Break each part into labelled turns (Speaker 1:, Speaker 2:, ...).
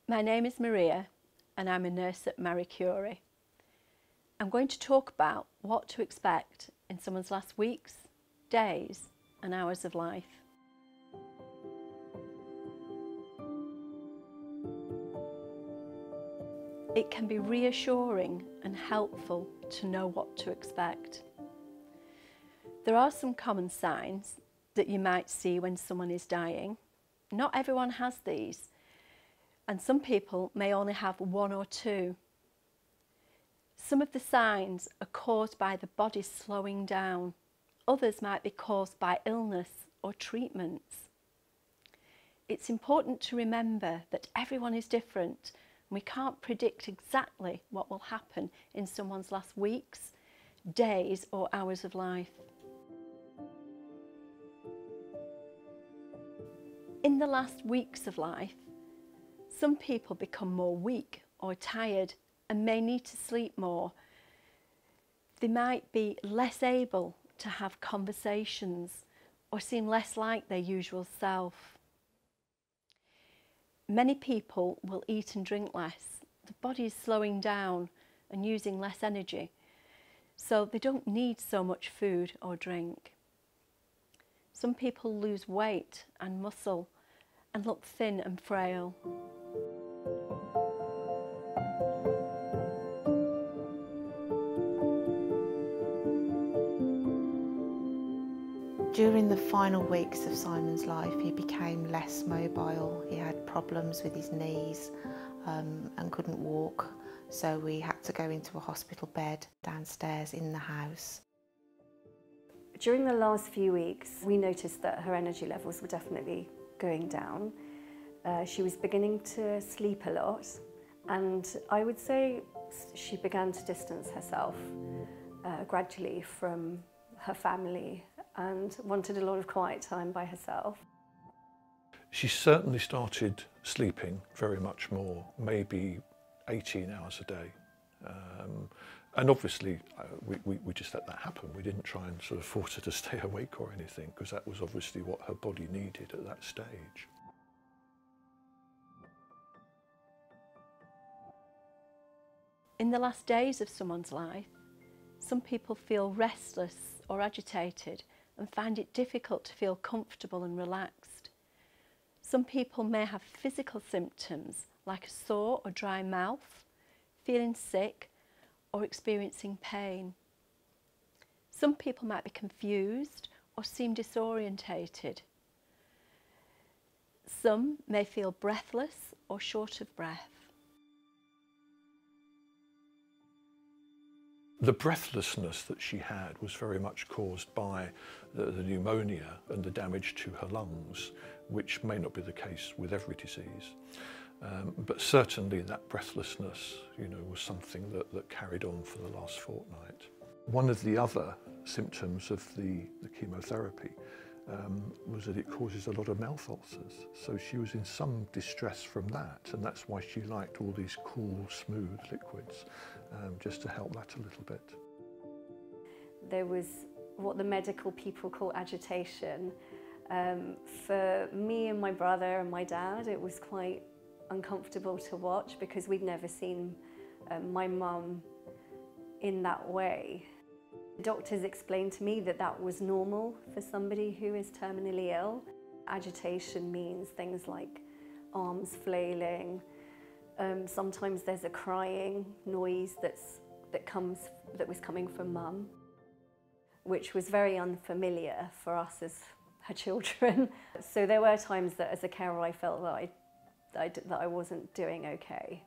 Speaker 1: My name is Maria and I'm a nurse at Curie. I'm going to talk about what to expect in someone's last weeks, days and hours of life. It can be reassuring and helpful to know what to expect. There are some common signs that you might see when someone is dying. Not everyone has these, and some people may only have one or two. Some of the signs are caused by the body slowing down. Others might be caused by illness or treatments. It's important to remember that everyone is different and we can't predict exactly what will happen in someone's last weeks, days or hours of life. In the last weeks of life, some people become more weak or tired and may need to sleep more. They might be less able to have conversations or seem less like their usual self. Many people will eat and drink less. The body is slowing down and using less energy, so they don't need so much food or drink. Some people lose weight and muscle and look thin and frail.
Speaker 2: During the final weeks of Simon's life, he became less mobile. He had problems with his knees and couldn't walk, so we had to go into a hospital bed downstairs in the house.
Speaker 3: During the last few weeks, we noticed that her energy levels were definitely going down. She was beginning to sleep a lot, and I would say she began to distance herself gradually from her family and wanted a lot of quiet time by herself.
Speaker 4: She certainly started sleeping very much more, maybe 18 hours a day. And obviously we just let that happen. We didn't try and sort of force her to stay awake or anything, because that was obviously what her body needed at that stage.
Speaker 1: In the last days of someone's life, some people feel restless or agitated and find it difficult to feel comfortable and relaxed. Some people may have physical symptoms like a sore or dry mouth, feeling sick or experiencing pain. Some people might be confused or seem disorientated. Some may feel breathless or short of breath.
Speaker 4: The breathlessness that she had was very much caused by the pneumonia and the damage to her lungs, which may not be the case with every disease. But certainly that breathlessness, was something that carried on for the last fortnight. One of the other symptoms of the chemotherapy was that it causes a lot of mouth ulcers. So she was in some distress from that, and that's why she liked all these cool, smooth liquids, just to help that a little bit.
Speaker 3: There was what the medical people call agitation. For me and my brother and my dad, it was quite uncomfortable to watch because we'd never seen my mum in that way. The doctors explained to me that that was normal for somebody who is terminally ill. Agitation means things like arms flailing. Sometimes there's a crying noise that was coming from Mum, which was very unfamiliar for us as her children. So there were times that as a carer I felt that I wasn't doing okay.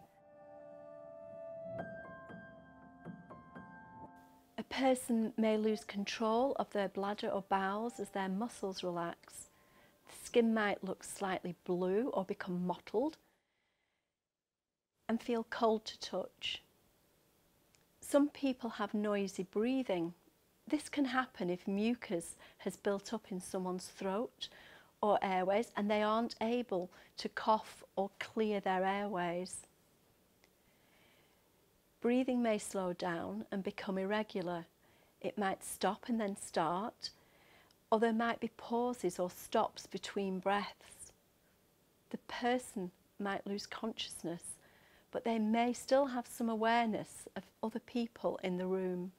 Speaker 1: A person may lose control of their bladder or bowels as their muscles relax. The skin might look slightly blue or become mottled and feel cold to touch. Some people have noisy breathing. This can happen if mucus has built up in someone's throat or airways and they aren't able to cough or clear their airways. Breathing may slow down and become irregular. It might stop and then start, or there might be pauses or stops between breaths. The person might lose consciousness, but they may still have some awareness of other people in the room.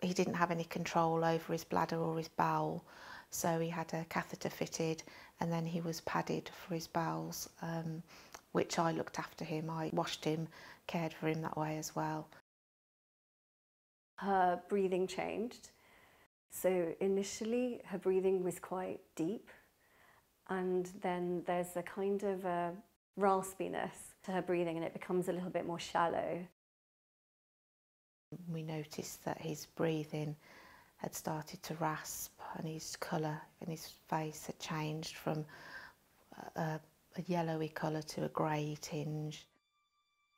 Speaker 2: He didn't have any control over his bladder or his bowel, so he had a catheter fitted and then he was padded for his bowels, which I looked after him. I washed him, cared for him that way as well.
Speaker 3: Her breathing changed. So initially her breathing was quite deep, and then there's a kind of a raspiness to her breathing and it becomes a little bit more shallow.
Speaker 2: We noticed that his breathing had started to rasp and his colour in his face had changed from a yellowy colour to a grey tinge.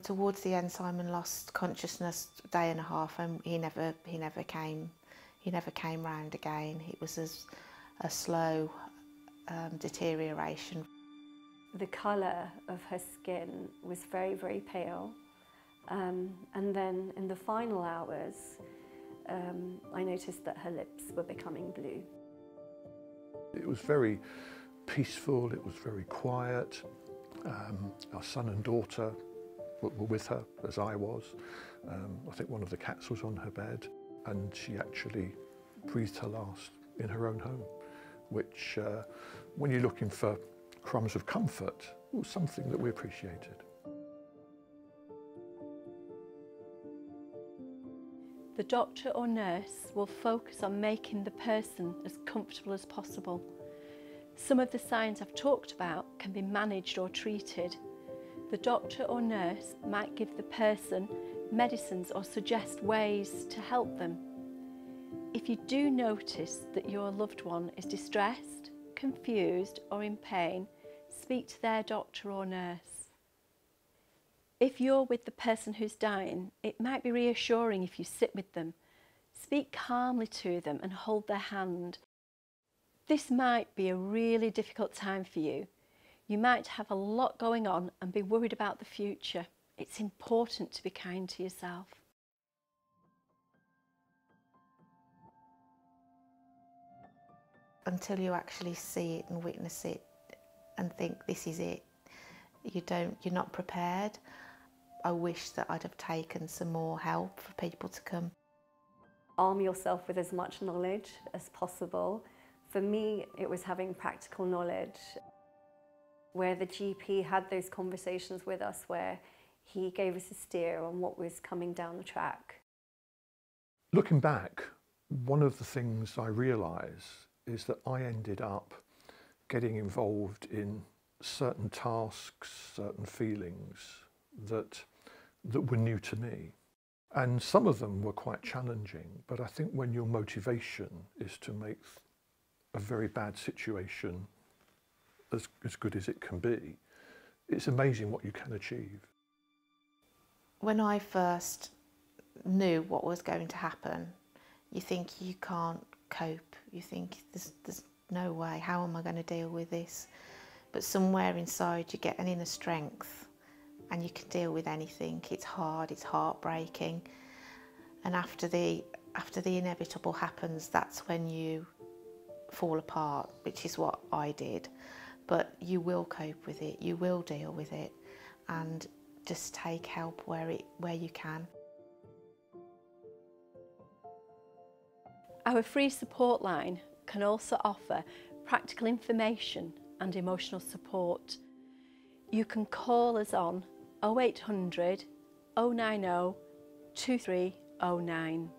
Speaker 2: Towards the end, Simon lost consciousness a day and a half, and he never came round again. It was a slow deterioration.
Speaker 3: The colour of her skin was very, very pale. And then in the final hours, I noticed that her lips were becoming blue.
Speaker 4: It was very peaceful, it was very quiet. Our son and daughter were with her, as I was. I think one of the cats was on her bed, and she actually breathed her last in her own home, which, when you're looking for crumbs of comfort, was something that we appreciated.
Speaker 1: The doctor or nurse will focus on making the person as comfortable as possible. Some of the signs I've talked about can be managed or treated. The doctor or nurse might give the person medicines or suggest ways to help them. If you do notice that your loved one is distressed, confused or in pain, speak to their doctor or nurse. If you're with the person who's dying, it might be reassuring if you sit with them. Speak calmly to them and hold their hand. This might be a really difficult time for you. You might have a lot going on and be worried about the future. It's important to be kind to yourself.
Speaker 2: Until you actually see it and witness it and think this is it, you're not prepared. I wish that I'd have taken some more help for people to come.
Speaker 3: Arm yourself with as much knowledge as possible. For me, it was having practical knowledge, where the GP had those conversations with us, where he gave us a steer on what was coming down the track.
Speaker 4: Looking back, one of the things I realise is that I ended up getting involved in certain tasks, certain feelings that were new to me. And some of them were quite challenging, but I think when your motivation is to make a very bad situation as good as it can be, it's amazing what you can achieve.
Speaker 2: When I first knew what was going to happen, you think you can't cope. You think there's no way, how am I going to deal with this? But somewhere inside you get an inner strength and you can deal with anything. It's hard, it's heartbreaking. And after the inevitable happens, that's when you fall apart, which is what I did. But you will cope with it, you will deal with it, and just take help where you can.
Speaker 1: Our free support line can also offer practical information and emotional support. You can call us on 0800 090 2309.